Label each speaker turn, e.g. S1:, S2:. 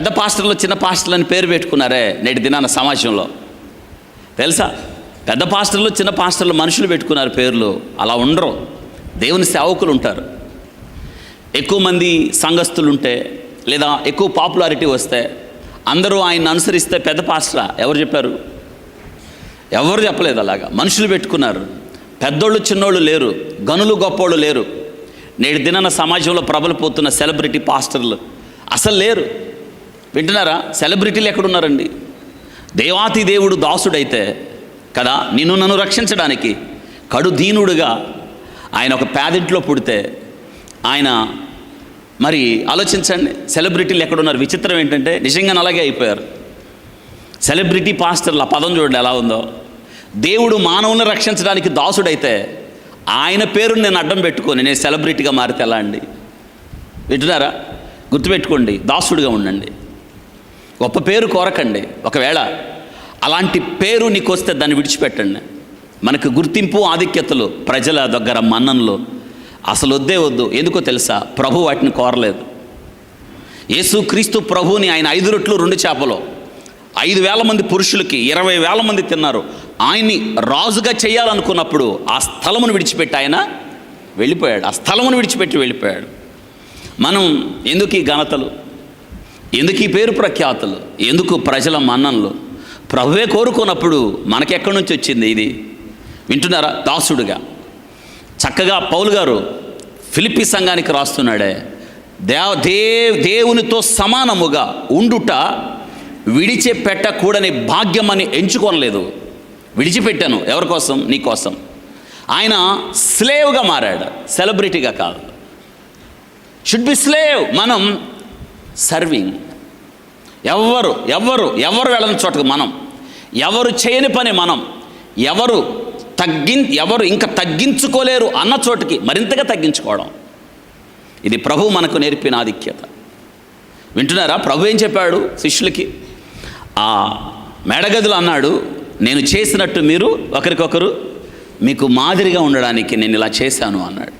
S1: పెద్ద పాస్టర్లు చిన్న పాస్టర్లు అని పేరు పెట్టుకున్నారే నేటి దినాన సమాజంలో. తెలుసా? పెద్ద పాస్టర్లు చిన్న పాస్టర్లు మనుషులు పెట్టుకున్నారు పేర్లు. అలా ఉండరు. దేవుని సేవకులు ఉంటారు. ఎక్కువ మంది సంఘస్థులు ఉంటే లేదా ఎక్కువ పాపులారిటీ వస్తే అందరూ ఆయన్ని అనుసరిస్తే పెద్ద పాస్టరా? ఎవరు చెప్పారు? ఎవరు చెప్పలేదు. అలాగా మనుషులు పెట్టుకున్నారు. పెద్దోళ్ళు చిన్నోళ్ళు లేరు, గనులు గొప్పోళ్ళు లేరు. నేటి దినాన సమాజంలో ప్రబలిపోతున్న సెలబ్రిటీ పాస్టర్లు అసలు లేరు. వింటున్నారా? సెలబ్రిటీలు ఎక్కడున్నారండి? దేవాతి దేవుడు దాసుడైతే కదా నిన్ను నన్ను రక్షించడానికి కడు దీనుడుగా ఆయన ఒక పేదింట్లో పుడితే ఆయన మరి ఆలోచించండి, సెలబ్రిటీలు ఎక్కడున్నారు? విచిత్రం ఏంటంటే నిజంగానే అలాగే అయిపోయారు సెలబ్రిటీ పాస్టర్లు. ఆ పదం చూడండి ఎలా ఉందో. దేవుడు మానవులను రక్షించడానికి దాసుడైతే ఆయన పేరుని నేను అడ్డం పెట్టుకొని నేను సెలబ్రిటీగా మారితే ఎలా అండి? వింటున్నారా? గుర్తుపెట్టుకోండి, దాసుడిగా ఉండండి. గొప్ప పేరు కోరకండి. ఒకవేళ అలాంటి పేరు నీకు వస్తే దాన్ని విడిచిపెట్టండి. మనకు గుర్తింపు ఆధిక్యతలు ప్రజల దగ్గర మన్ననలు అసలు వద్దే వద్దు. ఎందుకో తెలుసా? ప్రభు వాటిని కోరలేదు. యేసుక్రీస్తు ప్రభువుని ఆయన 5 రొట్లు 2 చేపలు 5,000 మంది పురుషులకి 20,000 మంది తిన్నారు. ఆయన్ని రాజుగా చేయాలనుకున్నప్పుడు ఆ స్థలమును విడిచిపెట్టి ఆయన వెళ్ళిపోయాడు. ఆ స్థలమును విడిచిపెట్టి వెళ్ళిపోయాడు. మనం ఎందుకు ఈ ఘనతలు, ఎందుకు ఈ పేరు ప్రఖ్యాతులు, ఎందుకు ప్రజల మన్ననలు? ప్రభువే కోరుకున్నప్పుడు మనకెక్కడి నుంచి వచ్చింది ఇది? వింటున్నారా? దాసుడుగా చక్కగా పౌలు గారు ఫిలిప్పీ సంఘానికి రాస్తున్నాడే, దేవునితో సమానముగా ఉండుట విడిచిపెట్టకూడని భాగ్యమని ఎంచుకోనలేదు. విడిచిపెట్టాను. ఎవరి కోసం? నీ కోసం. ఆయన స్లేవ్గా మారాడు, సెలబ్రిటీగా కాదు. Should be slave. మనం సర్వింగ్. ఎవరు వెళ్ళని చోటకు మనం, ఎవరు చేయని పని మనం, ఎవరు ఇంకా తగ్గించుకోలేరు అన్న చోటుకి మరింతగా తగ్గించుకోవడం. ఇది ప్రభు మనకు నేర్పిన ఆధిక్యత. వింటున్నారా? ప్రభు ఏం చెప్పాడు శిష్యులకి? ఆ మేడగదులు అన్నాడు, నేను చేసినట్టు మీరు ఒకరికొకరు మీకు మాదిరిగా ఉండడానికి నేను ఇలా చేశాను అన్నాడు.